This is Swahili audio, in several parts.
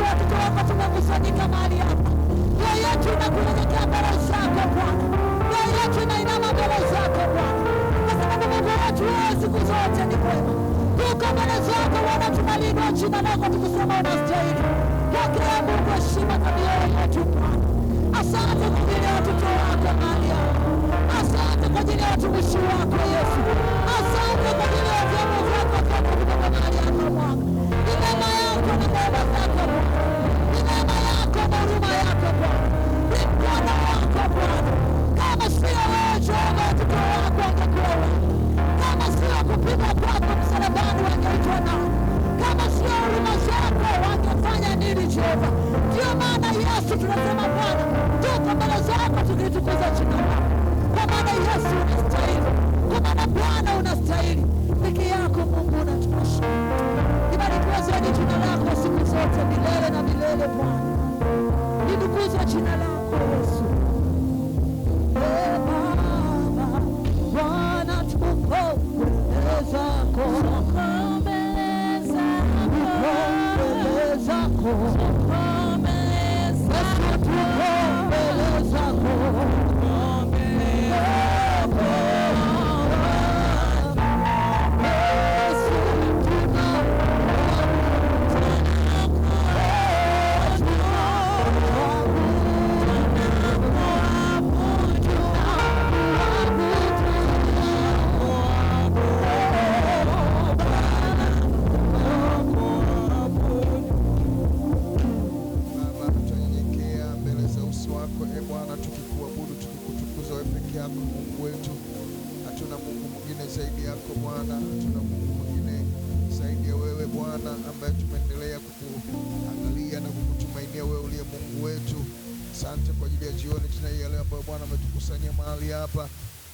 wako, watoto wako tumekusanyika mahali hapa. Mioyo yetu inakunyenyekea mbele zako Bwana. Mioyo yetu inainama mbele zako Bwana, kwa sababu Mungu wetu wewe siku zote ni mwema. Tuko mbele zako Bwana, tunaliinua jina lako tukisema unastahili. Pokea Mungu heshima kwa mioyo yetu Bwana. Asante kwa ajili ya watoto wako mahali hapa. Asante kwa ajili ya watumishi wako Yesu. Asante kwa ajili ya vyombo vyako vyote kutoka mahali hapa Bwana. Ni neema yako na neema zako Bwana. Ni neema yako na huruma yako Bwana. Ni mkono wako Bwana. Kama sio wewe Jehova, watoto wako wangekuwa wapi? Kama sio kupigwa kwako msalabani wangeitwa nani? Kama sio huruma zako wangefanya nini Jehova? Ndio maana Yesu tunasema Bwana, tuko mbele zako tukitukuza jina lako. Kwa maana Yesu unastahili. Kwa maana Bwana unastahili. Peke yako Mungu unatosha. Libarikiwe zaidi jina lako siku zote milele na milele Bwana. Litukuzwe jina lako Yesu. Baba, Bwana tuko mbele zako. Tuko mbele zako. Tuko mbele zako. Tuko mbele zako. Tuko mbele zako.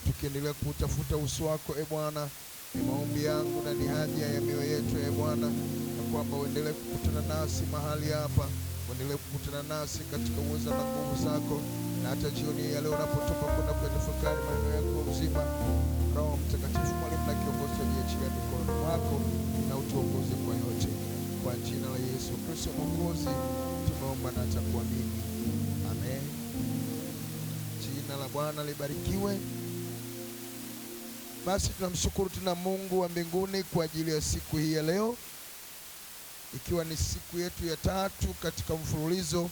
Tukiendelea kutafuta uso wako Bwana, ni maombi yangu na ni haja ya mioyo yetu Bwana, na kwamba uendelee kukutana nasi mahali hapa, uendelee kukutana nasi katika uwezo na nguvu zako, na hata jioni ya leo unapotoka kwenda kutafakari maneno yako uzima, Roho Mtakatifu mwalimu na kiongozi aliyeachia mikono mwako na utuongoze kwa yote, kwa jina la Yesu Kristo Mwokozi tumeomba na kuamini, amen. Jina la Bwana libarikiwe. Basi tunamshukuru tena Mungu wa mbinguni kwa ajili ya siku hii ya leo, ikiwa ni siku yetu ya 3 katika mfululizo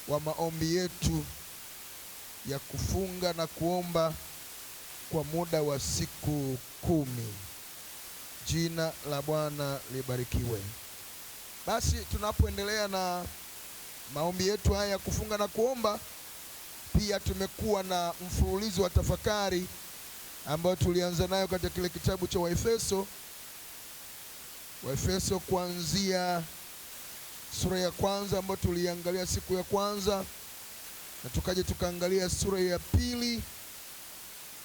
wa maombi yetu ya kufunga na kuomba kwa muda wa siku 10. Jina la Bwana libarikiwe. Basi tunapoendelea na maombi yetu haya ya kufunga na kuomba, pia tumekuwa na mfululizo wa tafakari ambayo tulianza nayo katika kile kitabu cha Waefeso kuanzia sura ya kwanza ambayo tuliangalia siku ya kwanza, na tukaje tukaangalia sura ya pili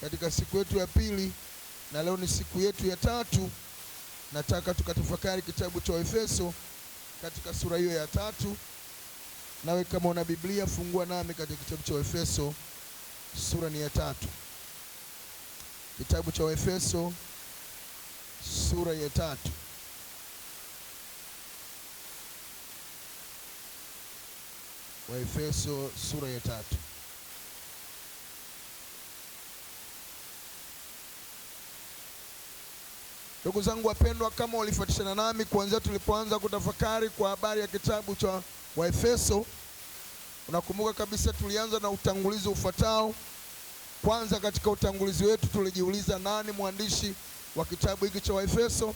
katika siku yetu ya pili, na leo ni siku yetu ya 3. Nataka tukatafakari kitabu cha Waefeso katika sura hiyo ya 3. Nawe kama una Biblia fungua nami katika kitabu cha Waefeso sura ni ya 3. Kitabu cha Waefeso sura ya 3. Waefeso sura ya 3. Ndugu zangu wapendwa, kama walifuatishana nami kuanzia tulipoanza kutafakari kwa habari ya kitabu cha Waefeso, unakumbuka kabisa tulianza na utangulizi ufuatao. Kwanza katika utangulizi wetu tulijiuliza nani mwandishi wa kitabu hiki cha Waefeso.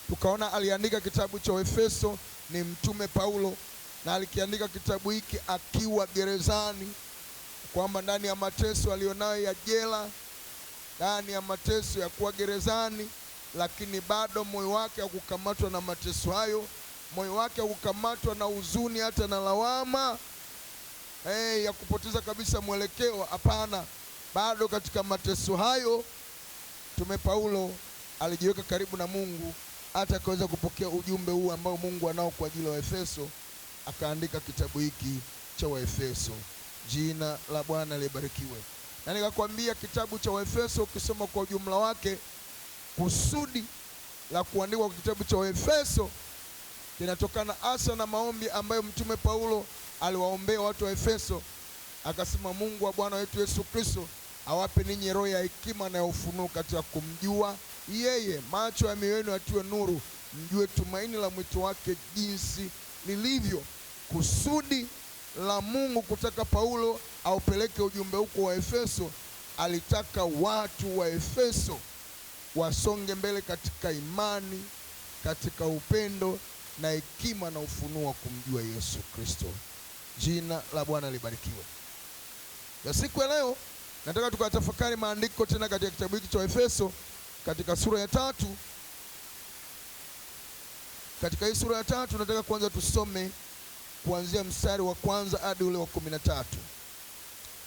Tukaona aliandika kitabu cha Waefeso ni mtume Paulo, na alikiandika kitabu hiki akiwa gerezani, kwamba ndani ya mateso alionayo ya jela, ndani ya mateso ya kuwa gerezani, lakini bado moyo wake hakukamatwa na mateso hayo. Moyo wake hakukamatwa na huzuni hata na lawama ya kupoteza kabisa mwelekeo. Hapana, bado katika mateso hayo mtume Paulo alijiweka karibu na Mungu, hata akaweza kupokea ujumbe huu ambao Mungu anao kwa ajili ya Waefeso, akaandika kitabu hiki cha Waefeso. Jina la Bwana libarikiwe. Na nikakwambia kitabu cha Waefeso ukisoma kwa ujumla wake, kusudi la kuandikwa kwa kitabu cha Waefeso kinatokana hasa na maombi ambayo Mtume Paulo aliwaombea watu wa Efeso. Akasema, Mungu wa Bwana wetu Yesu Kristo awape ninyi roho ya hekima na ya ufunuo katika kumjua yeye, macho ya mioyo yenu yatiwe nuru, mjue tumaini la mwito wake jinsi lilivyo. Kusudi la Mungu kutaka Paulo aupeleke ujumbe huko wa Efeso, alitaka watu wa Efeso wasonge mbele katika imani, katika upendo na hekima na ufunuo wa kumjua Yesu Kristo. Jina la Bwana libarikiwe. Ya siku ya leo nataka tukatafakari maandiko tena katika kitabu hiki cha Efeso, katika sura ya 3. Katika hii sura ya 3 nataka kwanza tusome kuanzia mstari wa kwanza hadi ule wa 13.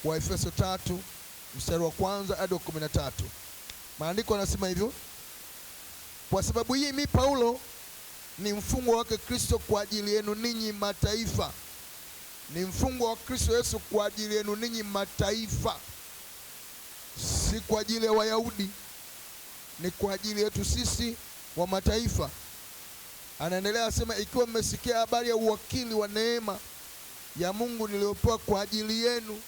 Wa Efeso 3 mstari wa kwanza hadi wa 13. Maandiko yanasema hivyo: kwa sababu hii mimi Paulo ni mfungwa wake Kristo kwa ajili yenu ninyi mataifa. Ni mfungwa wa Kristo Yesu kwa ajili yenu ninyi mataifa, si kwa ajili ya Wayahudi, ni kwa ajili yetu sisi wa mataifa. Anaendelea asema, ikiwa mmesikia habari ya uwakili wa neema ya Mungu niliopewa kwa ajili yenu.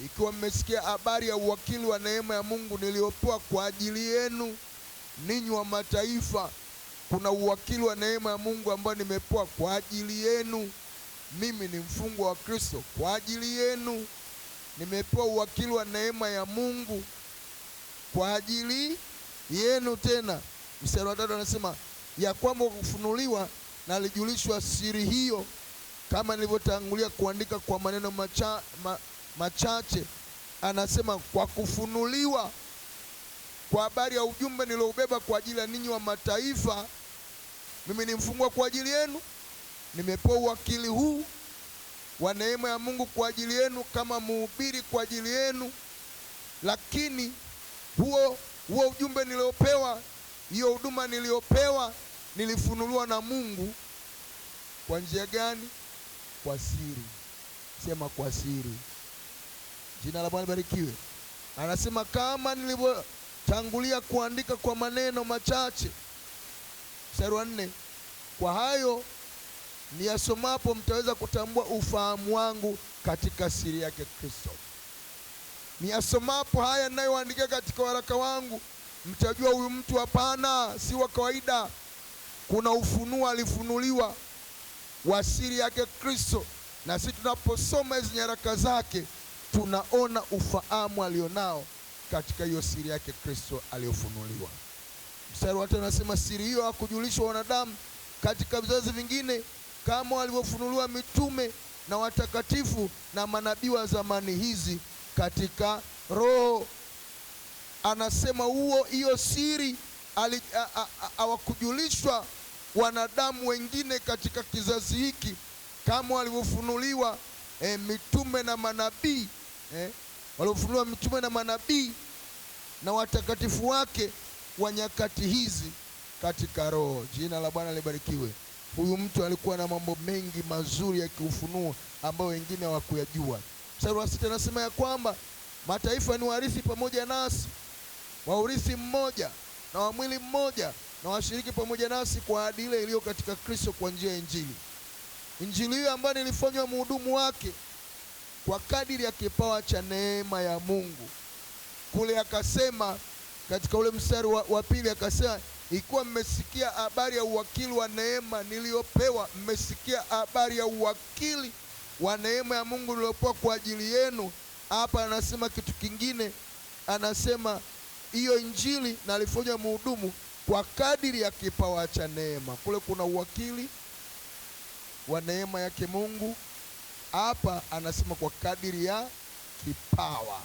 Ikiwa mmesikia habari ya uwakili wa neema ya Mungu niliopewa kwa ajili yenu ninyi wa mataifa. Kuna uwakili wa neema ya Mungu ambao nimepewa kwa ajili yenu. Mimi ni mfungwa wa Kristo kwa ajili yenu, nimepewa uwakili wa neema ya Mungu kwa ajili yenu. Tena mstari wa 3 anasema, ya kwamba kufunuliwa na alijulishwa siri hiyo, kama nilivyotangulia kuandika kwa maneno machache. Anasema kwa kufunuliwa kwa habari ya ujumbe nilioubeba kwa ajili ya ninyi wa mataifa. Mimi ni mfungwa kwa ajili yenu, nimepewa uwakili huu wa neema ya Mungu kwa ajili yenu, kama mhubiri kwa ajili yenu. Lakini huo ujumbe niliopewa, hiyo huduma niliopewa, nilifunuliwa na Mungu kwa njia gani? Kwa siri. Sema kwa siri. Jina la Bwana barikiwe. Anasema kama nilivyotangulia kuandika kwa maneno machache. Mstari wa 4, kwa hayo niyasomapo mtaweza kutambua ufahamu wangu katika siri yake Kristo. Niyasomapo haya ninayoandika katika waraka wangu, mtajua huyu mtu hapana, si wa kawaida. Kuna ufunuo alifunuliwa wa siri yake Kristo, na sisi tunaposoma hizo nyaraka zake tunaona ufahamu alionao katika hiyo siri yake Kristo aliyofunuliwa. Mstari wa 5 anasema, siri hiyo hakujulishwa wanadamu katika vizazi vingine, kama walivyofunuliwa mitume na watakatifu na manabii wa zamani hizi katika Roho. Anasema hiyo siri hawakujulishwa wanadamu wengine katika kizazi hiki, kama walivyofunuliwa mitume na manabii, waliofunuliwa mitume na manabii na watakatifu wake wa nyakati hizi katika Roho. Jina la Bwana libarikiwe. Huyu mtu alikuwa na mambo mengi mazuri ya kiufunuo ambayo wengine hawakuyajua. Mstari wa 6 anasema ya kwamba mataifa ni warithi pamoja nasi, wa urithi mmoja na wa mwili mmoja, na washiriki pamoja nasi kwa ahadi ile iliyo katika Kristo kwa njia ya Injili. Injili hiyo ambayo nilifanywa mhudumu wake kwa kadiri ya kipawa cha neema ya Mungu. Kule akasema katika ule mstari wa 2 akasema, ikiwa mmesikia habari ya uwakili wa neema niliyopewa. Mmesikia habari ya uwakili wa neema ya Mungu niliyopewa kwa ajili yenu. Hapa anasema kitu kingine, anasema hiyo Injili na alifanya mhudumu kwa kadiri ya kipawa cha neema. Kule kuna uwakili wa neema yake Mungu, hapa anasema kwa kadiri ya kipawa.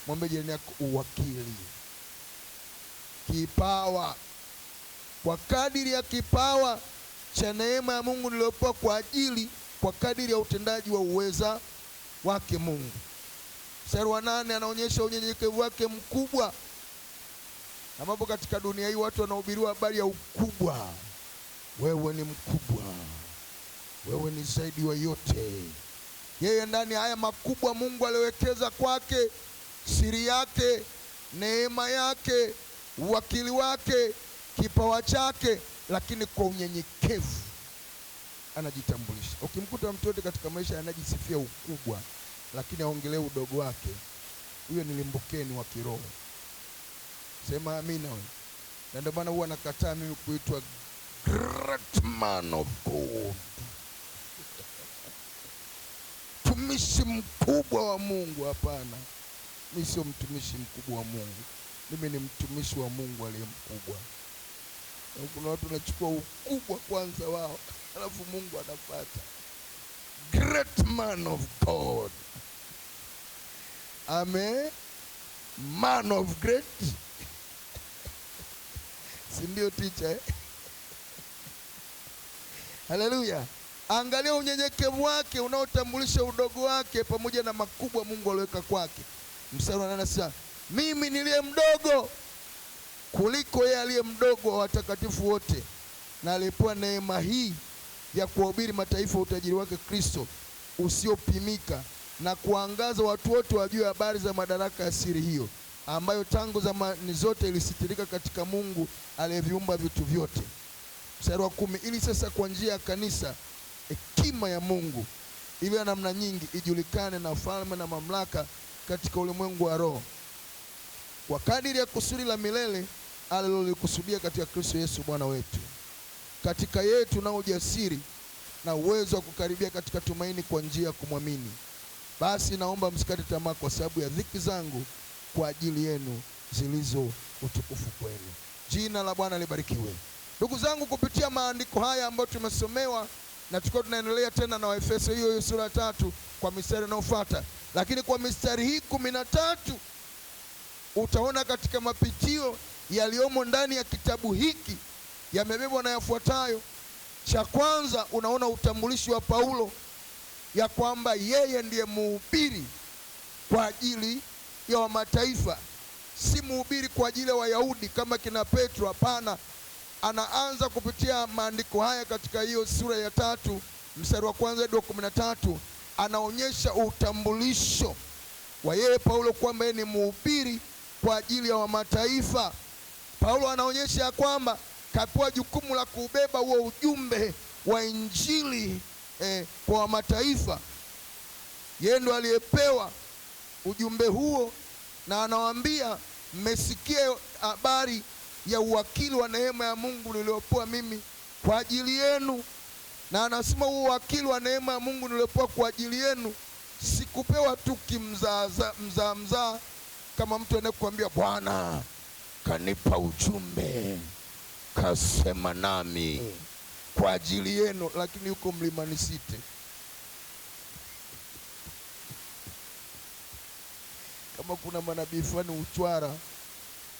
Mwambie jirani yako, uwakili, kipawa. Kwa kadiri ya kipawa cha neema ya Mungu niliyopewa kwa kadiri ya utendaji wa uweza wake Mungu. Mstari wa 8 anaonyesha unyenyekevu wake mkubwa, ambapo katika dunia hii watu wanahubiriwa habari ya ukubwa. Wewe ni mkubwa, wewe ni zaidi wa yote. Yeye ndani haya makubwa Mungu aliwekeza kwake siri yake, neema yake, uwakili wake, kipawa chake, lakini kwa unyenyekevu. anajitambulisha. Ukimkuta mtu yote katika maisha anajisifia ukubwa lakini aongelee udogo wake, huyo ni limbukeni wa kiroho. Sema amina wewe. Na ndio maana huwa nakataa mimi kuitwa great man of God, mtumishi mkubwa wa Mungu. Hapana, mimi sio mtumishi mkubwa wa Mungu, mimi ni mtumishi wa Mungu aliye mkubwa. Na kuna watu wanachukua ukubwa kwanza wao, alafu Mungu anafuata. Great man of God. Amen. Man of great. Si ndio teacher eh? Haleluya. Angalia unyenyekevu wake unaotambulisha udogo wake pamoja na makubwa Mungu aliweka kwake. Mstari wa 8 anasema, mimi niliye mdogo kuliko yeye aliye mdogo wa watakatifu wote, na alipewa neema hii ya kuwahubiri mataifa utajiri wake Kristo usiopimika, na kuangaza watu wote wajue habari za madaraka ya siri hiyo, ambayo tangu zamani zote ilisitirika katika Mungu aliyeviumba vitu vyote. Mstari wa 10, ili sasa kwa njia ya kanisa hekima ya Mungu iliyo namna nyingi ijulikane na falme na mamlaka katika ulimwengu wa roho, kwa kadiri ya kusudi la milele alilolikusudia katika Kristo Yesu Bwana wetu. Katika yeye tunao ujasiri na uwezo wa kukaribia katika tumaini kwa njia ya kumwamini. Basi naomba msikate tamaa kwa sababu ya dhiki zangu kwa ajili yenu zilizo utukufu kwenu. Jina la Bwana libarikiwe. Ndugu zangu, kupitia maandiko haya ambayo tumesomewa, na tuko tunaendelea tena na Waefeso hiyo sura 3 kwa mistari inayofuata, lakini kwa mistari hii 13 utaona katika mapitio yaliyomo ndani ya kitabu hiki yamebebwa na yafuatayo. Cha kwanza, unaona utambulishi wa Paulo ya kwamba yeye ndiye mhubiri kwa ajili ya wa mataifa, si mhubiri kwa ajili ya Wayahudi kama kina Petro. Hapana, anaanza kupitia maandiko haya katika hiyo sura ya 3 mstari wa 1 hadi 13, anaonyesha utambulisho wa yeye Paulo kwamba yeye ni mhubiri kwa ajili ya wa mataifa. Paulo anaonyesha ya kwamba kapewa jukumu la kubeba huo ujumbe wa injili kwa wa mataifa. Yeye ndo aliyepewa ujumbe huo, na anawaambia, mmesikia habari ya uwakili wa neema ya Mungu niliopewa mimi kwa ajili yenu. Na anasema huo uwakili wa neema ya Mungu niliopewa kwa ajili yenu sikupewa tu kimzaa kama mtu anayekwambia Bwana kanipa ujumbe kasema nami kwa ajili yenu, lakini yuko Mlimani City. Kama kuna manabii fulani Uchwara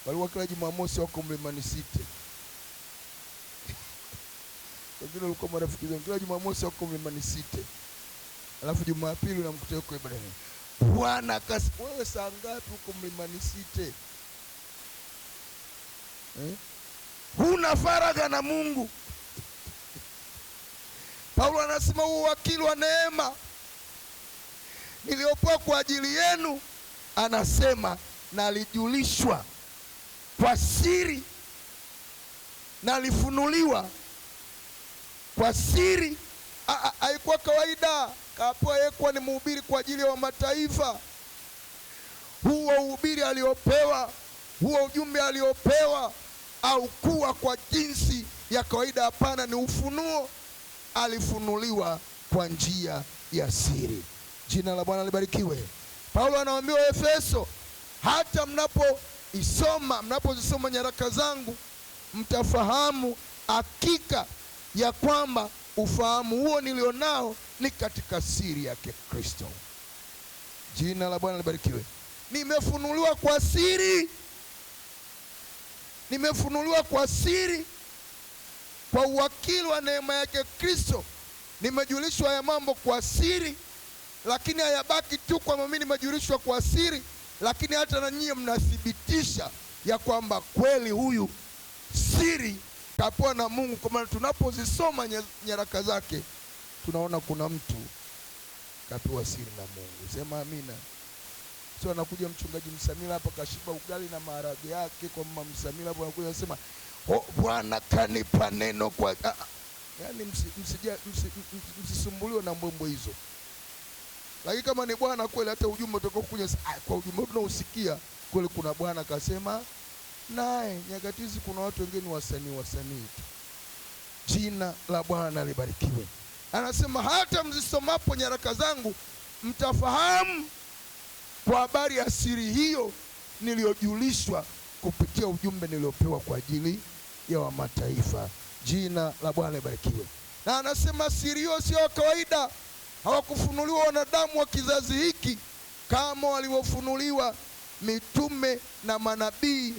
walikuwa kila Jumamosi wako Mlimani City. Wengine walikuwa marafiki zangu, kila Jumamosi wako Mlimani City, alafu Jumapili unamkuta yuko ibadani. Bwana wewe saa ngapi uko Mlimani City? Huna faragha na Mungu. Paulo anasema huo wakili wa neema niliopewa kwa ajili yenu, anasema nalijulishwa kwa siri, nalifunuliwa kwa siri. Haikuwa kawaida, kapewa yeye kuwa ni mhubiri kwa ajili ya mataifa. Huo uhubiri aliopewa, huo ujumbe aliopewa au kuwa kwa jinsi ya kawaida, hapana, ni ufunuo. Alifunuliwa kwa njia ya siri. Jina la Bwana libarikiwe. Paulo anawaambia Waefeso, hata mnapozisoma nyaraka zangu mtafahamu hakika ya kwamba ufahamu huo nilionao ni katika siri yake Kristo. Jina la Bwana libarikiwe. Nimefunuliwa kwa siri, nimefunuliwa kwa siri, kwa uwakili wa neema yake Kristo. Nimejulishwa ya mambo kwa siri, lakini hayabaki tu kwamba mimi nimejulishwa kwa siri, lakini hata na nyinyi mnathibitisha ya kwamba kweli huyu siri kapewa na Mungu. Kwa maana tunapozisoma nyaraka zake tunaona kuna mtu kapewa siri na Mungu. Sema amina. Sio anakuja mchungaji Msamila hapa kashiba ugali na maharage yake kwa mama Msamila hapo, anakuja anasema Bwana kanipa neno kwa Yaani msisumbuliwe na mbwembwe hizo. Lakini kama ni Bwana kweli, hata ujumbe utakokuja kwa ujumbe tunausikia kweli, kuna Bwana akasema naye. Nyakati hizi kuna watu wengine wasanii tu. Jina la Bwana libarikiwe. Anasema hata mzisomapo nyaraka zangu mtafahamu kwa habari ya siri hiyo niliyojulishwa kupitia ujumbe niliopewa kwa ajili ya wa mataifa. Jina la Bwana libarikiwe. Na anasema siri hiyo sio kawaida, hawakufunuliwa wanadamu wa kizazi hiki kama walivyofunuliwa mitume na manabii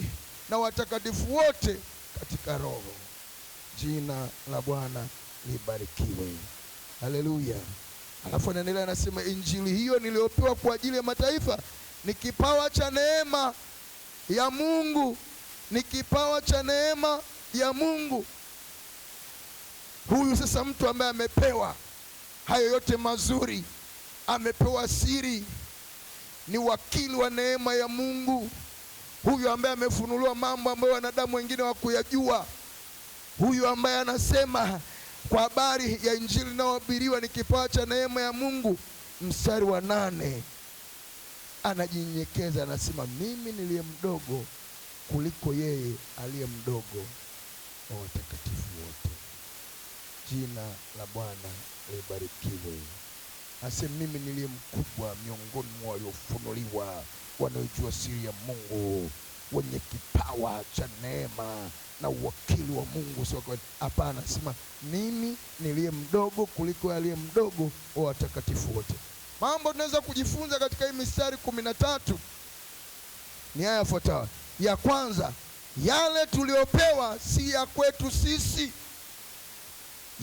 na watakatifu wote katika Roho. Jina la Bwana libarikiwe. Haleluya. Alafu anaendelea anasema, injili hiyo niliyopewa kwa ajili ya mataifa ni kipawa cha neema ya Mungu. Ni kipawa cha neema ya Mungu. Huyu sasa mtu ambaye amepewa hayo yote mazuri, amepewa siri, ni wakili wa neema ya Mungu. Huyu ambaye amefunuliwa mambo ambayo wanadamu wengine hawakuyajua. Huyu ambaye anasema kwa habari ya injili inayohubiriwa ni kipawa cha neema ya Mungu. Mstari wa 8 anajinyenyekeza, anasema mimi niliye mdogo kuliko yeye aliye mdogo wa watakatifu wote. Jina la Bwana libarikiwe. Asema mimi niliye mkubwa miongoni mwa waliofunuliwa, wanaojua siri ya Mungu, wenye kipawa cha neema na uwakili wa Mungu. Sio hapana, anasema mimi niliye mdogo kuliko aliye mdogo wa watakatifu wote. Mambo tunaweza kujifunza katika hii mistari 13 ni haya yafuatayo. Ya kwanza, yale tuliopewa si ya kwetu sisi.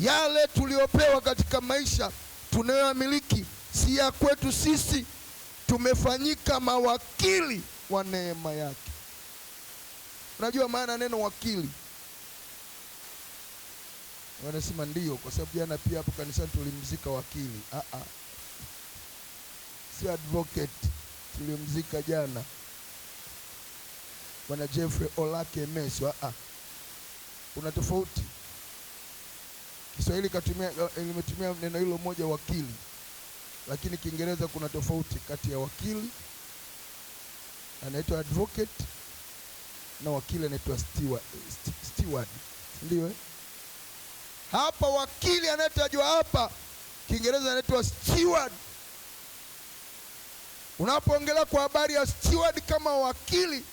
Yale tuliopewa katika maisha tunayoyamiliki si ya kwetu sisi. Tumefanyika mawakili wa neema yake. Unajua maana neno wakili? Wanasema ndio, kwa sababu jana pia hapo kanisani tulimzika wakili. Si advocate tulimzika jana, Bwana Jeffrey Olake Meso. Kuna tofauti. Kiswahili limetumia neno hilo moja wakili, lakini Kiingereza kuna tofauti kati ya wakili anaitwa advocate na wakili anaitwa steward. Ndio hapa wakili anayetajwa hapa Kiingereza anaitwa steward. Unapoongelea kwa habari ya steward kama wakili,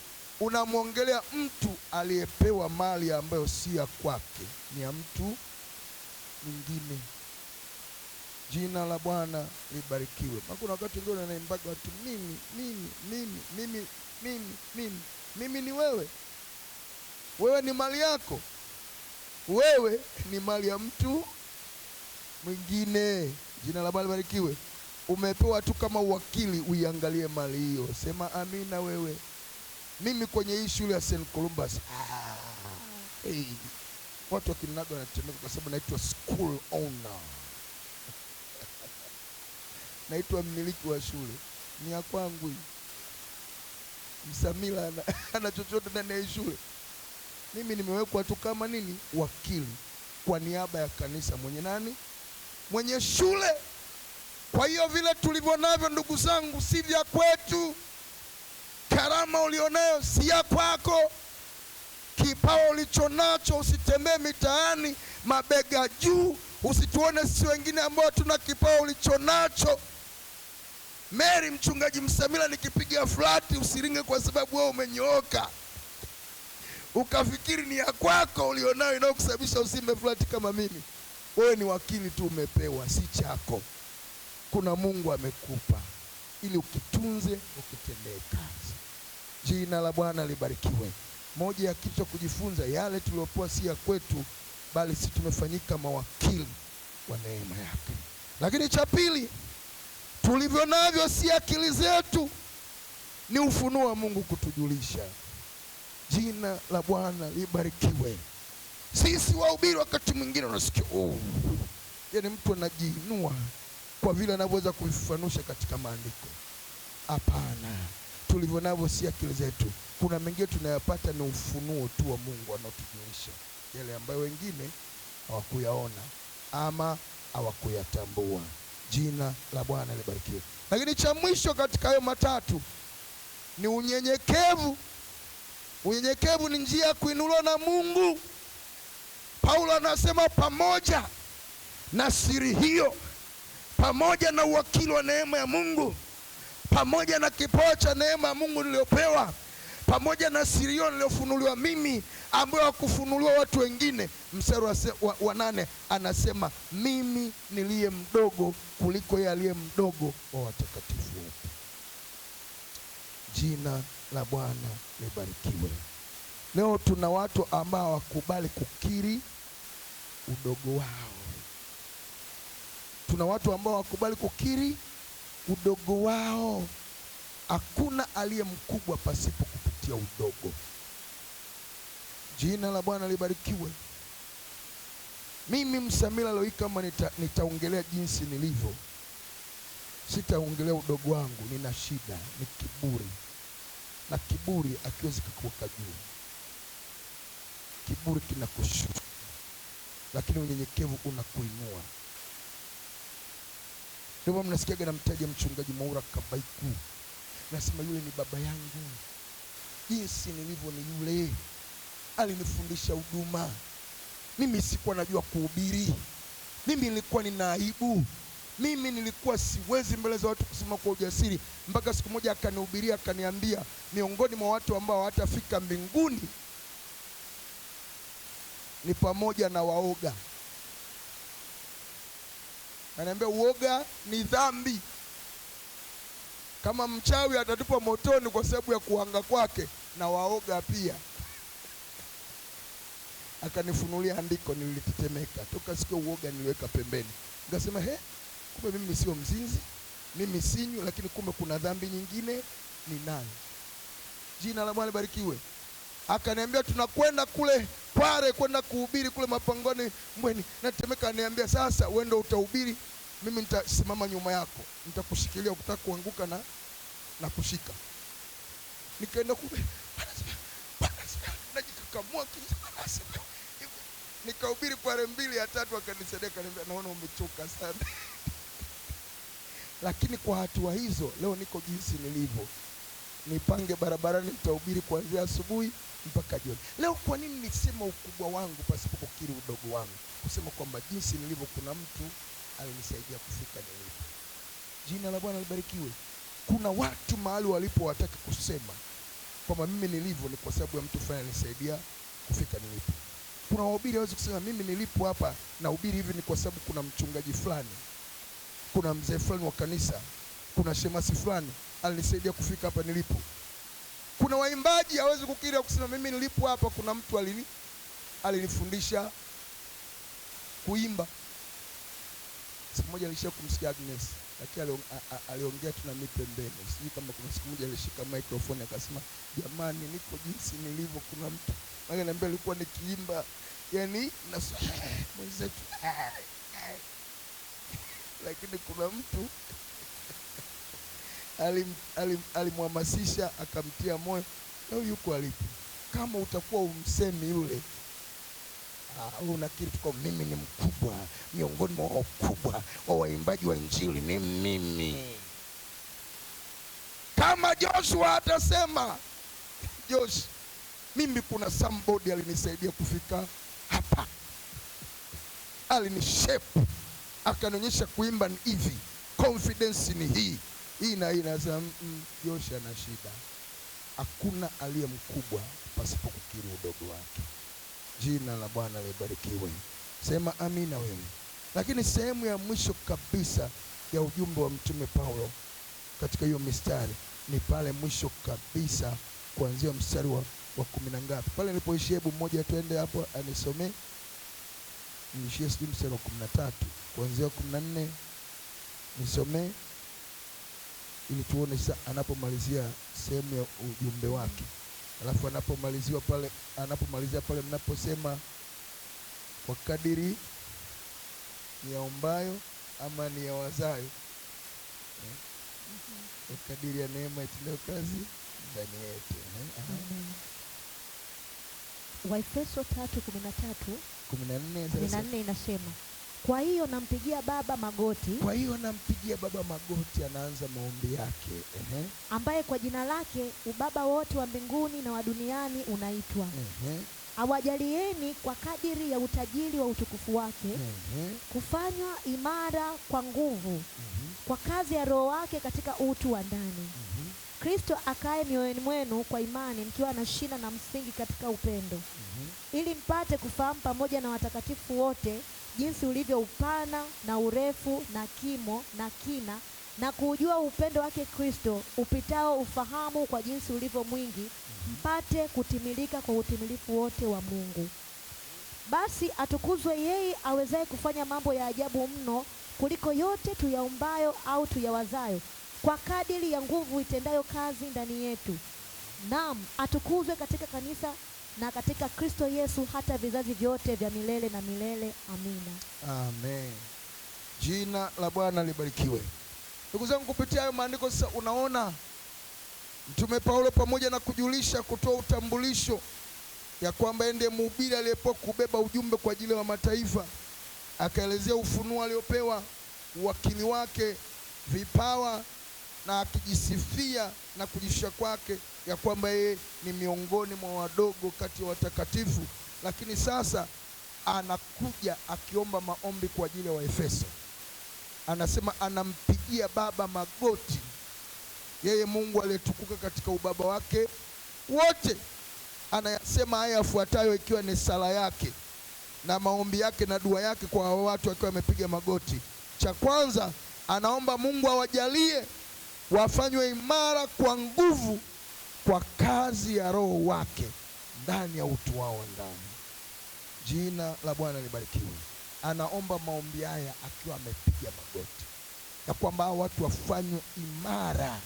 unamwongelea mtu aliyepewa mali ambayo si ya kwake, ni ya mtu mwingine. Jina la Bwana libarikiwe. Kuna wakati wengine wanaimbaga watu mimi ni wewe. Wewe ni mali yako. Wewe ni mali ya mtu mwingine. Jina la Bwana libarikiwe. Umepewa tu kama wakili uiangalie mali hiyo. Sema amina wewe. Mimi kwenye hii shule ya St. Columbus, watu wakinaga wanatemeka kwa sababu naitwa school owner. Naitwa mmiliki wa shule. Ni ya kwangu hii. Msamila ana chochote ndani ya shule. Mimi nimewekwa tu kama nini? Wakili kwa niaba ya kanisa. Mwenye nani? Mwenye shule. Kwa hiyo vile tulivyo navyo ndugu zangu si vya kwetu. Karama ulionayo si ya kwako. Kipawa ulichonacho, usitembee mitaani mabega juu. Usituone sisi wengine ambao tuna kipawa ulichonacho. Mary mchungaji Msamila nikipiga flati usiringe kwa sababu wewe umenyooka. Ukafikiri ni ya kwako ulionayo inayokusababisha usimbe flati kama mimi. Wewe ni wakili tu umepewa, si chako. Kuna Mungu amekupa ili ukitunze, ukitendee kazi. Jina la Bwana libarikiwe. Moja ya kitu cha kujifunza, yale tuliopewa si ya kwetu, bali si tumefanyika mawakili wa neema yake. Lakini cha pili, tulivyo navyo si akili zetu, ni ufunuo wa Mungu kutujulisha. Jina la Bwana libarikiwe. Sisi wahubiri wakati mwingine unasikia yaani mtu anajiinua kwa vile anavyoweza kuifafanusha katika maandiko. Hapana, tulivyo navyo si akili zetu. Kuna mengine tunayapata ni ufunuo tu wa Mungu anaotujulisha yale ambayo wengine hawakuyaona. ama hawakuyatambua. Jina la Bwana libarikiwe. Lakini cha mwisho katika hayo matatu ni unyenyekevu. Unyenyekevu ni njia ya kuinuliwa na Mungu. Paulo anasema pamoja na siri hiyo, pamoja na uwakili wa neema ya Mungu, pamoja na kipawa cha neema ya Mungu niliyopewa, pamoja na siri hiyo niliyofunuliwa mimi ambayo hakufunuliwa watu wengine. Mstari wa 8 anasema mimi niliye mdogo kuliko yeye aliye mdogo wa watakatifu wote. Jina la Bwana libarikiwe. Leo tuna watu ambao hawakubali kukiri udogo wao. Tuna watu ambao hawakubali kukiri udogo wao. Hakuna aliye mkubwa pasipo kupitia udogo. Jina la Bwana libarikiwe. Mimi Msamila leo kama nitaongelea jinsi nilivyo, sitaongelea udogo wangu. Nina shida, ni kiburi, na kiburi akiwezi kukuweka juu. Kiburi kinakushusha, lakini unyenyekevu unakuinua. Ndio mnasikiaga namtaja mchungaji Mwaura Kabaiku, nasema yule ni baba yangu. Jinsi nilivyo ni yule, alinifundisha huduma. Mimi sikuwa najua kuhubiri, mimi nilikuwa nina aibu, mimi nilikuwa siwezi mbele za watu kusema kwa ujasiri, mpaka siku moja akanihubiria, akaniambia miongoni mwa watu ambao hawatafika mbinguni ni pamoja na waoga. Ananiambia uoga ni dhambi. Kama mchawi atatupa motoni kwa sababu ya kuhanga kwake, na waoga pia. Akanifunulia andiko, nilitetemeka. Toka siku uoga niliweka pembeni. Nikasema kumbe mimi sio mzinzi, mimi sinywi, lakini kumbe kuna dhambi nyingine ninayo. Jina la Bwana libarikiwe. Akaniambia tunakwenda kule Kware kwenda kuhubiri kule Mapangoni Mbweni. Natemeka, ananiambia sasa wewe ndio utahubiri, mimi nitasimama nyuma yako, nitakushikilia ukitaka kuanguka na kushika. Nikaenda kule, najikakamua kinasa. Nikahubiri Kware 2 ya 3, akanisaidia, akaniambia naona umechoka sana. Lakini kwa hatua hizo leo niko jinsi nilivyo. Nipange barabarani, nitahubiri kuanzia asubuhi mpaka jioni. Leo kwa nini nisema ukubwa wangu pasipo kukiri udogo wangu? Kusema kwamba jinsi nilivyo kuna mtu alinisaidia kufika nilipo. Jina la Bwana libarikiwe. Kuna watu mahali walipo wataki kusema kwamba mimi nilivyo ni kwa sababu ya mtu fulani alinisaidia kufika nilipo. Kuna wahubiri hawezi kusema mimi nilipo hapa na hubiri hivi ni kwa sababu kuna mchungaji fulani, kuna mzee fulani wa kanisa, kuna shemasi fulani alinisaidia kufika hapa nilipo. Kuna waimbaji hawezi kukiri kusema mimi nilipo hapa kuna mtu alinifundisha kuimba. Siku moja alisha kumsikia Agnes, lakini aliongea tu na mimi pembeni. Sijui kama kuna siku moja alishika microphone akasema jamani niko jinsi nilivyo, kuna mtu ananiambia alikuwa nikiimba yani na mwenzetu lakini kuna mtu alimhamasisha akamtia moyo. Leo yuko alipo. Kama utakuwa umsemi yule, unakiri kwa mimi ni mkubwa miongoni mwa wakubwa wa waimbaji wa injili, ni mimi. Kama Joshua atasema Josh, mimi kuna somebody alinisaidia kufika hapa, alinishape, akanionyesha kuimba ni hivi, confidence ni hii na inasema Joshua ana shida. Hakuna aliye mkubwa pasipo kukiri udogo wake. Jina la Bwana libarikiwe. Sema amina wewe. Lakini sehemu ya mwisho kabisa ya ujumbe wa Mtume Paulo katika hiyo mistari ni pale mwisho kabisa kuanzia mstari wa 10 na ngapi? Pale nilipoishia, hebu mmoja tuende hapo anisomee. Niishie sijui mstari wa 13 kuanzia 14 nisomee ili tuone sasa anapomalizia sehemu ya ujumbe wake. Alafu anapomalizia pale mnaposema kwa kadiri ni yaombayo ama ni ya wazayo, kwa kadiri ya neema itendayo kazi ndani yetu. Waefeso 3:13-14 inasema Kwa hiyo nampigia Baba magoti. Kwa hiyo nampigia Baba magoti, anaanza maombi yake. Ambaye kwa jina lake ubaba wote wa mbinguni na wa duniani unaitwa. Awajalieni kwa kadiri ya utajiri wa utukufu wake kufanywa imara kwa nguvu kwa kazi ya Roho wake katika utu wa ndani. Kristo akae mioyoni mwenu kwa imani, mkiwa na shina na msingi katika upendo, ili mpate kufahamu pamoja na watakatifu wote jinsi ulivyo upana na urefu na kimo na kina, na kuujua upendo wake Kristo upitao ufahamu, kwa jinsi ulivyo mwingi, mpate kutimilika kwa utimilifu wote wa Mungu. Basi atukuzwe yeye awezaye kufanya mambo ya ajabu mno kuliko yote tuyaombayo au tuyawazayo, kwa kadiri ya nguvu itendayo kazi ndani yetu. Naam, atukuzwe katika kanisa na katika Kristo Yesu hata vizazi vyote vya milele na milele. Amina. Amen. Jina la Bwana libarikiwe. Ndugu zangu, kupitia hayo maandiko sasa unaona Mtume Paulo pamoja na kujulisha, kutoa utambulisho ya kwamba yeye ndiye mhubiri aliyepewa kubeba ujumbe kwa ajili ya mataifa, akaelezea ufunuo aliopewa, uwakili wake, vipawa, na akijisifia na kujishia kwake ya kwamba yeye ni miongoni mwa wadogo kati ya watakatifu. Lakini sasa anakuja akiomba maombi kwa ajili ya Waefeso. Anasema anampigia Baba magoti, yeye Mungu aliyetukuka katika ubaba wake wote. Anayasema haya yafuatayo ikiwa ni sala yake na maombi yake na dua yake kwa hao watu akiwa amepiga magoti. Cha kwanza, anaomba Mungu awajalie wafanywe imara kwa nguvu kwa kazi ya Roho wake ndani ya utu wao ndani. Jina la Bwana libarikiwe. Anaomba maombi haya akiwa amepiga magoti, ya kwamba hao watu wafanywe imara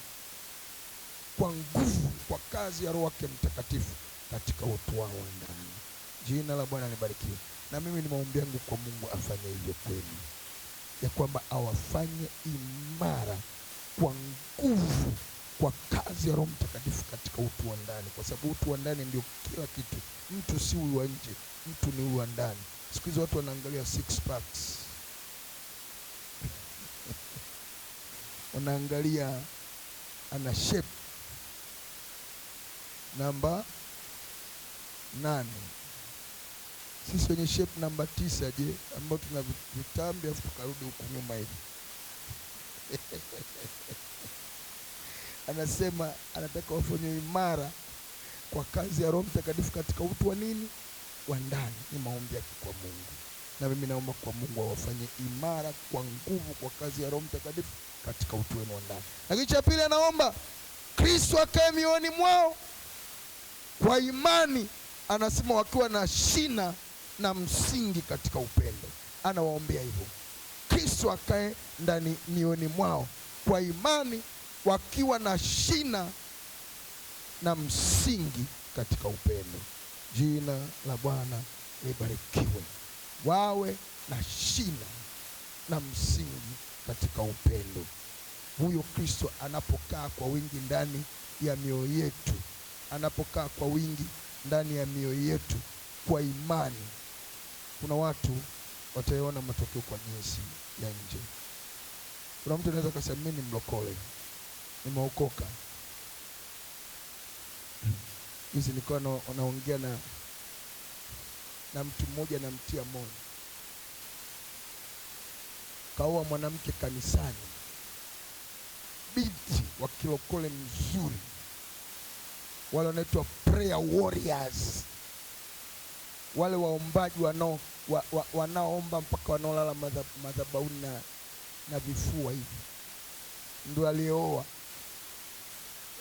kwa nguvu kwa kazi ya Roho wake Mtakatifu katika utu wao ndani. Jina la Bwana libarikiwe. Na mimi ni maombi yangu kwa Mungu afanye hivyo kweli, ya kwamba awafanye imara kwa nguvu kwa kazi ya Roho Mtakatifu katika utu wa ndani, kwa sababu utu wa ndani ndio kila kitu. Mtu si huyu wa nje, mtu ni huyu wa ndani. Siku hizi watu wanaangalia six packs wanaangalia ana shape namba 8. Sisi wenye shape namba 9 je, ambao tuna vitambi afu tukarudi huku nyuma hivi anasema anataka wafanywe imara kwa kazi ya Roho Mtakatifu katika utu wa nini? Wa ndani. Ni maombi yake kwa Mungu, na mimi naomba kwa Mungu awafanye imara kwa nguvu kwa kazi ya Roho Mtakatifu katika utu wenu wa ndani. Lakini cha pili, anaomba Kristo akae mioyoni mwao kwa imani. Anasema wakiwa na shina na msingi katika upendo. Anawaombea hivyo, Kristo akae ndani mioyoni mwao kwa imani, wakiwa na shina na msingi katika upendo. Jina la Bwana libarikiwe. Wawe na shina na msingi katika upendo. Huyo Kristo anapokaa kwa wingi ndani ya mioyo yetu, anapokaa kwa wingi ndani ya mioyo yetu kwa imani, kuna watu wataona matokeo kwa jinsi ya nje. Kuna mtu anaweza kusema mimi ni mlokole, nimeokoka. Hizi nilikuwa naongea na mtu mmoja, namtia moyo. Kaoa mwanamke kanisani, binti wa kilokole mzuri, wale wanaitwa prayer warriors, wale waombaji wanaoomba mpaka wanaolala madhabahuni na vifua hivi, ndio alioa.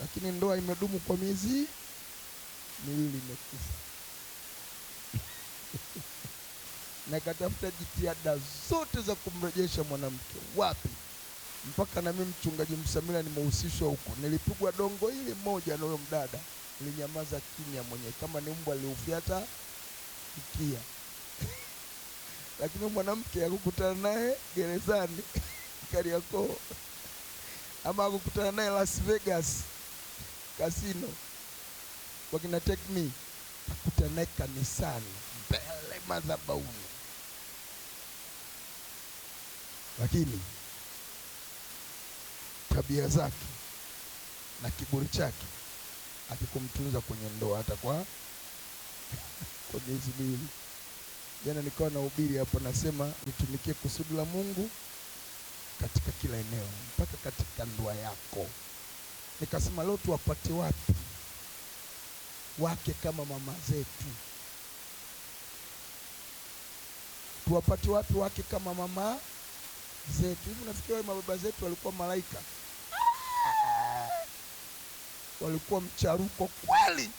Lakini ndoa imedumu kwa miezi miwili, imekufa. Na katafuta jitihada zote za kumrejesha mwanamke. Wapi? Mpaka na mimi mchungaji Msamila nimehusishwa huko. Nilipigwa dongo ile moja na huyo mdada, nilinyamaza kimya mwenyewe, kama ni mbwa aliufyata ikia. Lakini mwanamke akukutana naye gerezani Kariakoo, ama akukutana naye Las Vegas casino wakina Take Me, akutana naye kanisani mbele madhabahuni. lakini tabia zake na kiburi chake akikumtunza kwenye ndoa hata kwa miezi miwili. Jana nikawa nahubiri hapa, nasema nitumikie kusudi la Mungu katika kila eneo, mpaka katika ndoa yako. Nikasema leo tuwapate wapi wake kama mama zetu? Tuwapate wapi wake kama mama zetu? Hivi nafikiri wale mababa zetu walikuwa malaika? Walikuwa mcharuko kweli,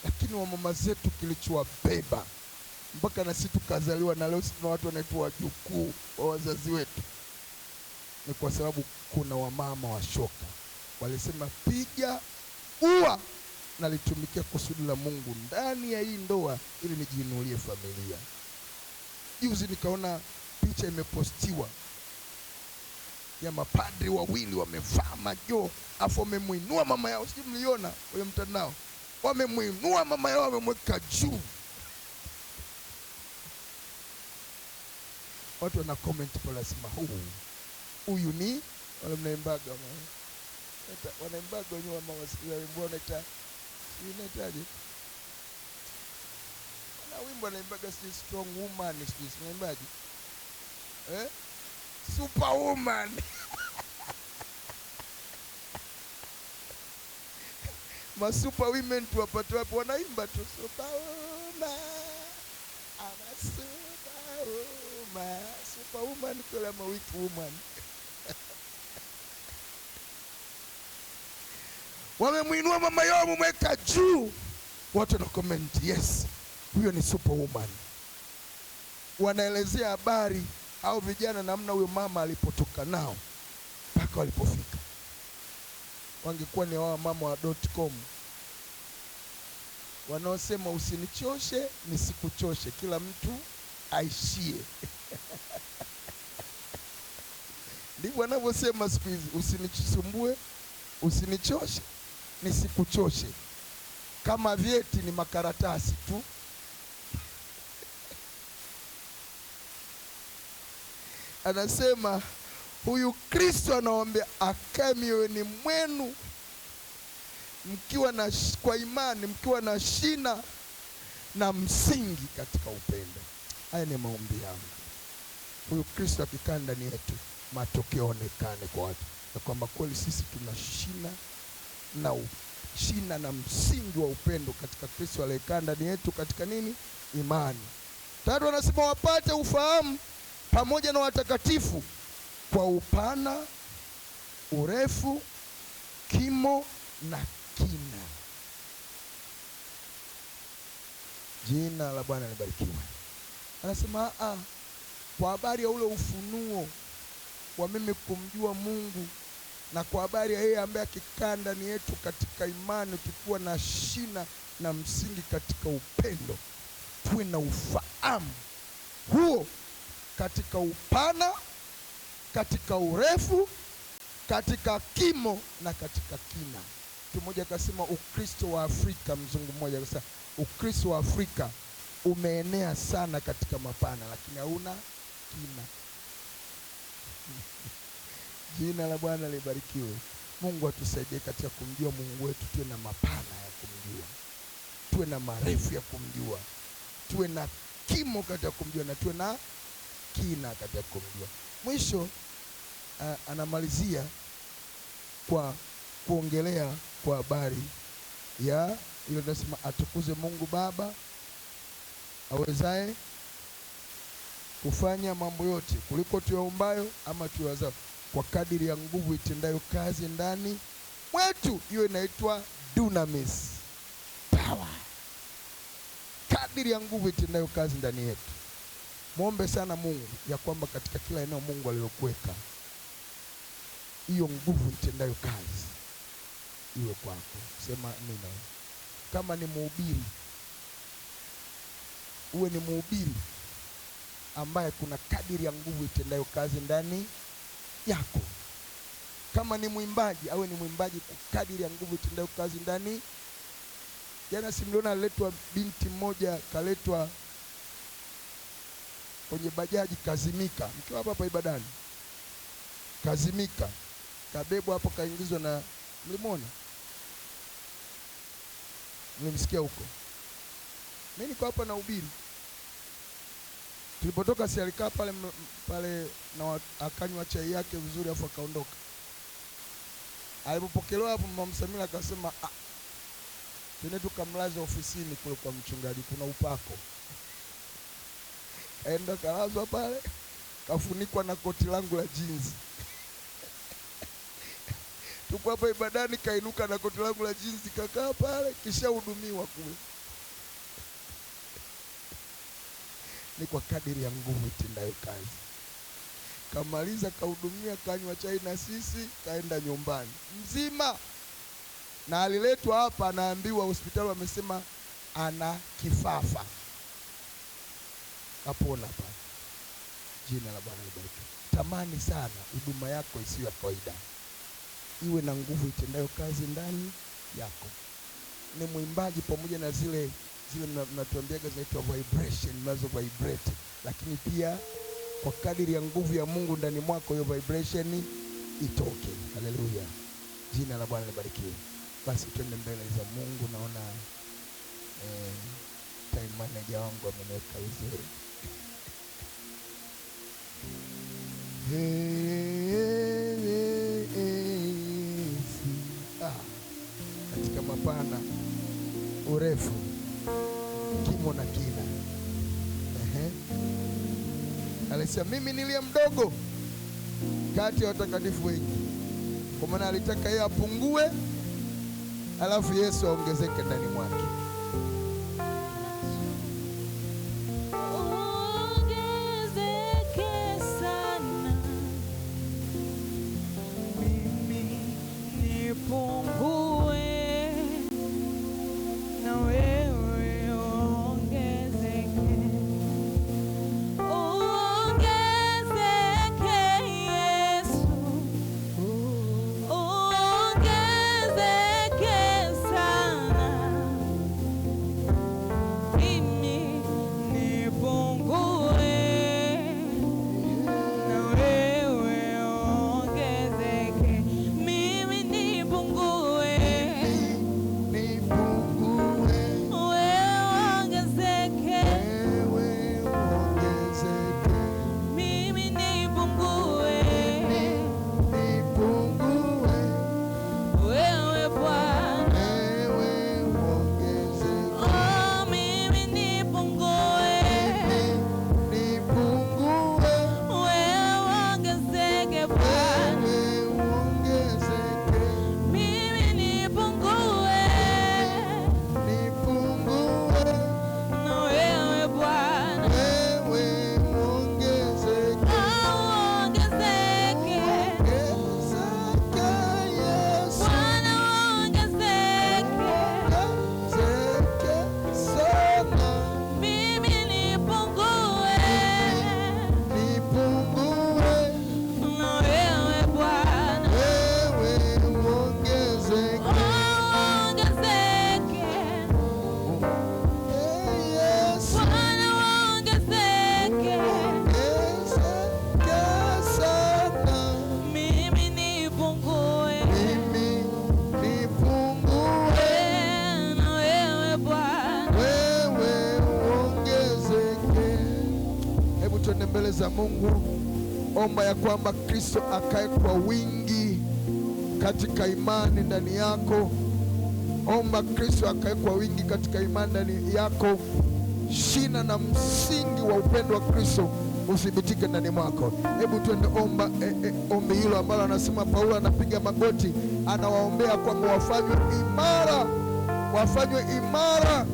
lakini wa mama zetu kilichowabeba mpaka na sisi tukazaliwa na leo tuna watu wanaitwa wajukuu wa wazazi wetu, ni kwa sababu kuna wamama washoka walisema piga ua na litumikia kusudi la Mungu ndani ya hii ndoa ili nijiinulie familia. Juzi nikaona picha imepostiwa ya mapadri wawili wamevaa majoo, afu wamemuinua mama yao, sijui mliona kwenye mtandao, wamemuinua mama yao wamemweka juu. Watu wana comment pale wasema huyu ni wale mnaimbaga wanaimbaga wenyewe mama wanaita unaitaje? Na wimbo wanaimbaga si strong woman, si unaimbaje? Superwoman. Ma super women tuwapate wapi? Wanaimba tu superwoman. Ama superwoman. Superwoman kula ma weak woman. Wamemuinua mama yao wameweka juu. Watu wana comment, yes, huyo ni superwoman. Wanaelezea habari au vijana namna huyo mama alipotoka nao mpaka walipofika. Wangekuwa ni wao mama wa .com wanaosema usinichoshe nisikuchoshe, kila mtu aishie. Ndivyo wanavyosema siku hizi, usinisumbue, usinichoshe nisikuchoshe. Kama vyeti ni makaratasi tu. Anasema huyu Kristo anawaambia akae mioyoni mwenu mkiwa na kwa imani, mkiwa na shina na msingi katika upendo. Haya ni maombi yangu. Huyu Kristo akikaa ndani yetu, matokeo onekane kwa watu na kwamba kweli sisi tuna shina na msingi wa upendo katika Kristo aliyekaa ndani yetu katika nini? Imani. Tatu, anasema wapate ufahamu pamoja na watakatifu kwa upana, urefu, kimo na kina. Jina la Bwana libarikiwe. Anasema kwa habari ya ule ufunuo wa mimi kumjua Mungu, na kwa habari ya yeye ambaye akikaa ndani yetu katika imani, tukiwa na shina na msingi katika upendo, tuwe na ufahamu huo katika upana, katika urefu, katika kimo na katika kina. Mtu mmoja akasema Ukristo wa Afrika, mzungu mmoja akasema Ukristo wa Afrika umeenea sana katika mapana lakini hauna kina. Jina la Bwana libarikiwe. Mungu atusaidie katika kumjua Mungu wetu, tuwe na mapana ya kumjua, tuwe na marefu ya kumjua, tuwe na kimo katika kumjua na tuwe na kina katika kumjua. Mwisho anamalizia kwa kuongelea kwa habari ya ile tunasema atukuze Mungu Baba awezaye kufanya mambo yote kuliko tuyaombayo ama tuyawazao, kwa kadiri ya nguvu itendayo kazi ndani mwetu. Hiyo inaitwa dunamis power. Kadiri ya nguvu itendayo kazi ndani yetu. Muombe sana Mungu ya kwamba katika kila eneo Mungu alilokuweka, hiyo nguvu itendayo kazi iwe kwako. Sema amina. Kama ni mhubiri, uwe ni mhubiri ambaye kuna kadiri ya nguvu itendayo kazi ndani yako. Kama ni mwimbaji, awe ni mwimbaji kwa kadiri ya nguvu itendayo kazi ndani. Jana simliona aletwa binti mmoja, kaletwa kwenye bajaji kazimika, mkiwa hapa ibadani, kazimika, kabebwa hapo, kaingizwa na, mlimwona? Mlimsikia huko? Mimi niko hapa na ubiri. Tulipotoka si alikaa pale na akanywa chai yake vizuri, afu akaondoka. Alipopokelewa hapo, Mama Samila akasema, twende tukamlaza ofisini kule kwa mchungaji, kuna upako. Kaenda kalazwa pale, kafunikwa na koti langu la jinzi. Tuko hapa ibadani, kainuka na koti langu la jinzi, kakaa pale, kisha hudumiwa kule. Ni kwa kadiri ya nguvu itendayo kazi. Kamaliza, kahudumia, kanywa chai na sisi, kaenda nyumbani mzima. Na aliletwa hapa, anaambiwa hospitali wamesema ana kifafa. Kapona pale. Jina la Bwana libarikiwe. Tamani sana huduma yako isiyo ya kawaida, iwe na nguvu itendayo kazi ndani yako. Ni mwimbaji pamoja na zile mnatuambiaga zinaitwa vibration, mnazo vibrate, lakini pia kwa kadiri ya nguvu ya Mungu ndani mwako, hiyo vibration itoke. Haleluya, jina la Bwana libarikiwe. Basi twende mbele za Mungu. Naona time manager wangu ameniweka vizuri. Katika mapana, urefu, kimo na kina. Alisema mimi niliye mdogo kati ya watakatifu wengi, kwa maana alitaka yeye apungue, alafu Yesu aongezeke ndani mwake. Mbele za Mungu, omba ya kwamba Kristo akae kwa wingi katika imani ndani yako. Omba Kristo akae kwa wingi katika imani ndani yako. Shina na msingi wa upendo wa Kristo uthibitike ndani mwako. Hebu tuende omba ombi hilo ambalo anasema Paulo, anapiga magoti, anawaombea kwamba wafanywe imara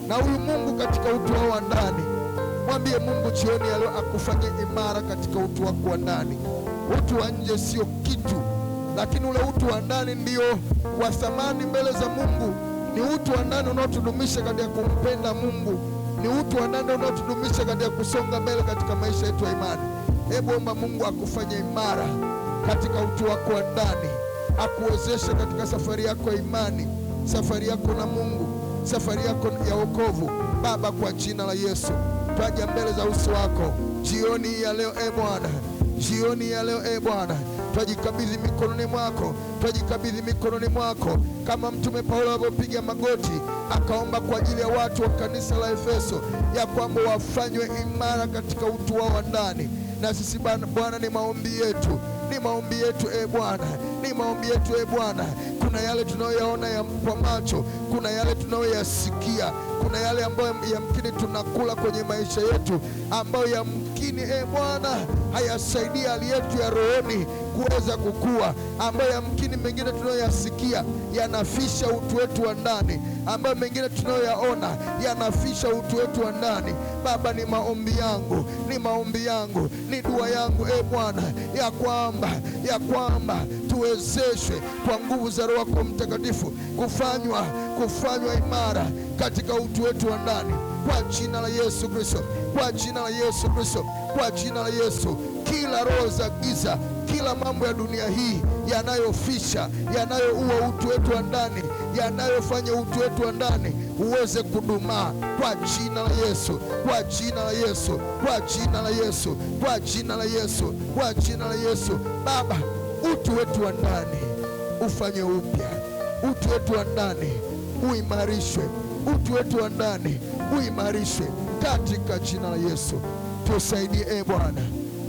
na huyu Mungu katika utu wao wa ndani. Mwambie Mungu jioni ya leo akufanye imara katika utu wako wa ndani. Utu wa nje sio kitu, lakini ule utu wa ndani ndio wa thamani mbele za Mungu. Ni utu wa ndani unaotudumisha katika kumpenda Mungu. Ni utu wa ndani unaotudumisha katika kusonga mbele katika maisha yetu ya imani. Hebu omba Mungu akufanye imara katika utu wako wa ndani, akuwezeshe katika safari yako ya imani, safari yako na Mungu, safari yako ya wokovu. Baba, kwa jina la Yesu, twaja mbele za uso wako jioni ya leo Bwana, jioni ya leo Bwana, twajikabidhi mikononi mwako, twajikabidhi mikononi mwako, kama Mtume Paulo alipopiga magoti akaomba kwa ajili ya watu wa kanisa la Efeso ya kwamba wafanywe imara katika utu wao wa ndani. Na sisi Bwana, ni maombi yetu, ni maombi yetu Bwana, ni maombi yetu Bwana. Kuna yale tunayoyaona kwa macho, kuna yale tunayoyasikia, kuna yale ambayo yamkini tunakula kwenye maisha yetu ambayo yamkini Bwana hayasaidia hali yetu ya rohoni kuweza kukua, ambayo yamkini mengine tunayoyasikia yanafisha utu wetu wa ndani, ambayo mengine tunayoyaona yanafisha utu wetu wa ndani. Baba, ni maombi yangu, ni maombi yangu, ni dua yangu Bwana, ya kwamba tuwezeshwe kwa nguvu za Roho yako Mtakatifu kufanywa imara katika utu wetu wa ndani, kwa jina la Yesu Kristo, kwa jina la Yesu Kristo, kwa jina la Yesu. Kila roho za giza, kila mambo ya dunia hii yanayofisha, yanayoua utu wetu wa ndani, yanayofanya utu wetu wa ndani uweze kudumaa, kwa jina la Yesu, kwa jina la Yesu, kwa jina la Yesu, kwa jina la Yesu, kwa jina la Yesu. Baba, utu wetu wa ndani ufanye upya, utu wetu wa ndani uimarishwe, utu wetu wa ndani uimarishwe katika jina la Yesu. Tusaidie Bwana,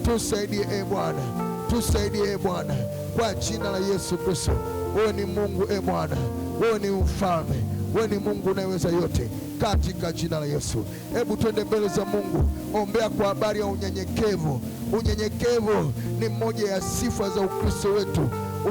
tusaidie Bwana, tusaidie Bwana, kwa jina la Yesu Kristo. Wewe ni Mungu Bwana, wewe ni mfalme, wewe ni Mungu unayeweza yote, katika jina la Yesu. Hebu twende mbele za Mungu, ombea kwa habari ya unyenyekevu. Unyenyekevu ni moja ya sifa za Ukristo wetu.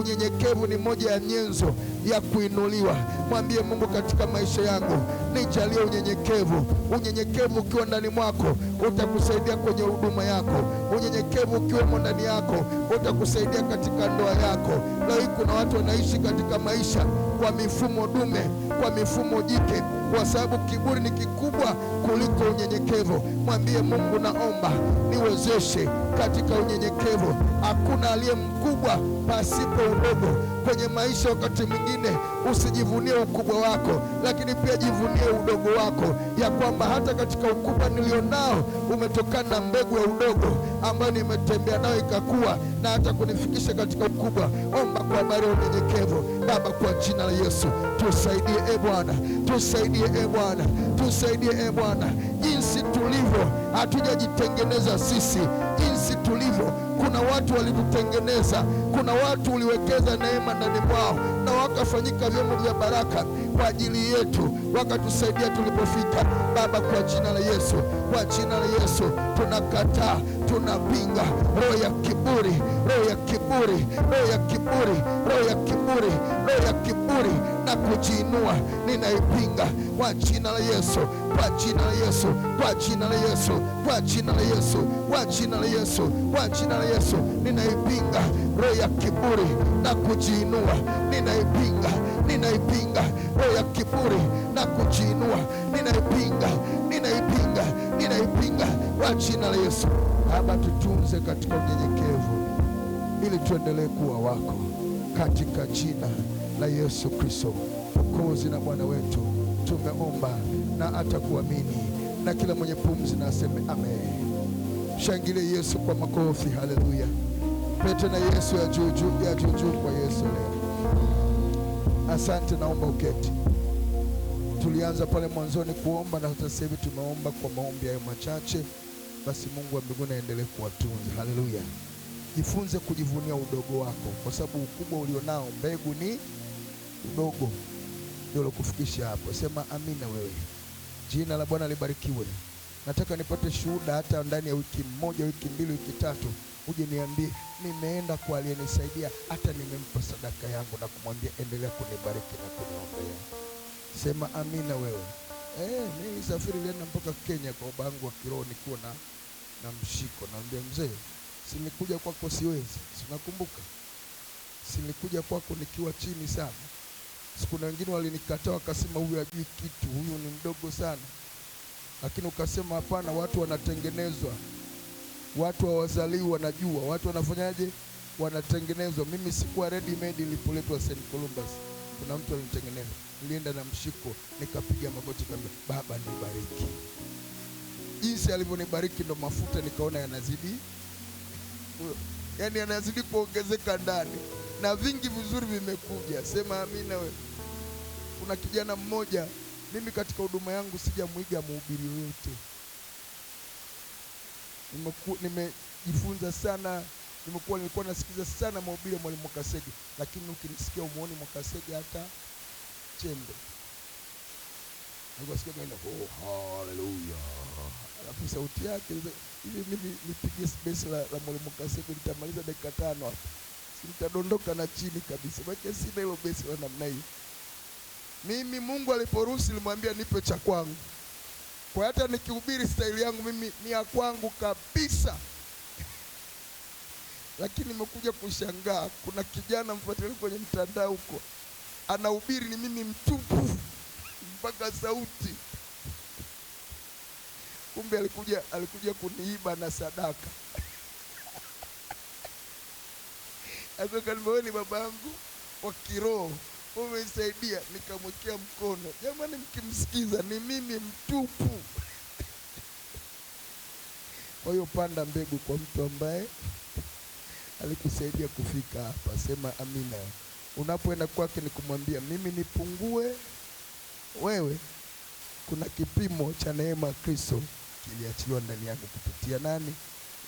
Unyenyekevu ni moja ya nyenzo ya kuinuliwa. Mwambie Mungu, katika maisha yangu nijalie unyenyekevu. Unyenyekevu ukiwa ndani mwako utakusaidia kwenye huduma yako. Unyenyekevu ukiwemo ndani yako utakusaidia katika ndoa yako. Leo kuna watu wanaishi katika maisha kwa mifumo dume, kwa mifumo jike, kwa sababu kiburi ni kikubwa kuliko unyenyekevu. Mwambie Mungu, naomba niwezeshe katika unyenyekevu. Hakuna aliye mkubwa pasipo udogo kwenye maisha. Wakati mwingine usijivunie ukubwa wako, lakini pia jivunie udogo wako, ya kwamba hata katika ukubwa nilionao umetokana na mbegu ya udogo ambayo nimetembea nayo ikakua na hata kunifikisha katika ukubwa. Omba kwa habari ya unyenyekevu. Baba, kwa jina la Yesu, tusaidie Bwana, tusaidie Bwana, tusaidie Bwana. Jinsi tulivyo hatujajitengeneza sisi, jinsi tulivyo kuna watu walitutengeneza, kuna watu uliwekeza neema ndani mwao na wakafanyika vyombo vya baraka kwa ajili yetu, wakatusaidia tulipofika. Baba, kwa jina la Yesu, kwa jina la Yesu, tunakataa, tunapinga roho ya kiburi, roho ya kiburi, roho ya kiburi, roho ya kiburi, roho ya kiburi na kujiinua, ninaipinga kwa jina la Yesu, kwa jina la Yesu, kwa jina la Yesu, kwa jina la Yesu, kwa jina la Yesu, kwa jina la Yesu, ninaipinga roho ya kiburi na kujiinua, ninaipinga, ninaipinga roho ya kiburi na kujiinua, ninaipinga, ninaipinga, ninaipinga kwa jina la Yesu. Baba, tutunze katika unyenyekevu ili tuendelee kuwa wako, katika jina la Yesu Kristo, Mwokozi na Bwana wetu. Tumeomba na hata kuamini, na kila mwenye pumzi na aseme amen. Shangilie Yesu kwa makofi. Haleluya. Pete na Yesu ya juu juu, ya juu juu kwa Yesu leo. Asante, naomba uketi. Tulianza pale mwanzoni kuomba na sasa hivi tumeomba kwa maombi hayo machache. Basi Mungu wa mbinguni aendelee kuwatunza. Haleluya. Jifunze kujivunia udogo wako, kwa sababu ukubwa ulionao, mbegu ni udogo, ndio kufikisha hapo. Sema amina wewe. Jina la Bwana libarikiwe. Nataka nipate shuhuda hata ndani ya wiki moja, wiki mbili, wiki tatu, uje niambie nimeenda kwa aliyenisaidia, hata nimempa sadaka yangu na kumwambia endelea kunibariki na kuniombea. Sema amina wewe. Mimi safari nilienda mpaka Kenya kwa babangu wa kiroho nikiwa na mshiko. Naambia mzee, silikuja kwako siwezi. Sinakumbuka. Silikuja kwako nikiwa chini sana. Siku na wengine walinikataa wakasema huyu hajui kitu, huyu ni mdogo sana. Lakini ukasema hapana, watu wanatengenezwa. Watu hawazaliwi wanajua. Watu wanafanyaje? Wanatengenezwa. Mimi sikuwa ready made nilipoletwa St. Columbus. Kuna mtu alinitengeneza. Nilienda na mshiko, nikapiga magoti, nikamwambia Baba nibariki. jinsi alivyonibariki ndo mafuta nikaona yanazidi, yani yanazidi kuongezeka ndani na vingi vizuri vimekuja. Sema amina wewe. Kuna kijana mmoja, mimi katika huduma yangu sijamuiga mhubiri yoyote. Nimejifunza sana, nilikuwa nasikiza sana mahubiri ya Mwalimu Kasege, lakini ukinisikia umuoni Mwakasege hata chembe. Nilikuwa sikia ngenda, oh haleluya. Alafu sauti yake hivi, mimi nipige besi la Mwalimu Kasege nitamaliza dakika 5 hapa. Nitadondoka na chini kabisa. Baki sina hilo besi la namna hiyo. Mimi Mungu aliporuhusu nilimwambia nipe cha kwangu. Kwa hata nikihubiri staili yangu mimi ni ya kwangu kabisa. Lakini nimekuja kushangaa, kuna kijana mfuatilia kwenye mtandao huko, anahubiri ni mimi mtupu mpaka sauti. Kumbe alikuja kuniiba na sadaka. Akaniambia ni babangu wa kiroho, umesaidia, nikamwekea mkono. Jamani, mkimsikiza ni mimi mtupu. Kwa hiyo panda mbegu kwa mtu ambaye alikusaidia kufika hapa. Sema amina. Unapoenda kwake ni kumwambia mimi nipungue, wewe kuna kipimo cha neema ya Kristo kiliachiliwa ndani yako kupitia nani?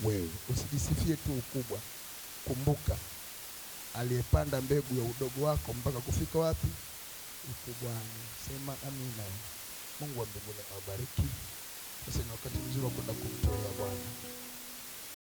Wewe. Usijisifie tu ukubwa. Kumbuka aliyepanda mbegu ya udogo wako mpaka kufika wapi? Ukubwani. Sema amina. Mungu wa mbinguni awabariki. Sasa ni wakati mzuri wa kwenda kumtolea Bwana.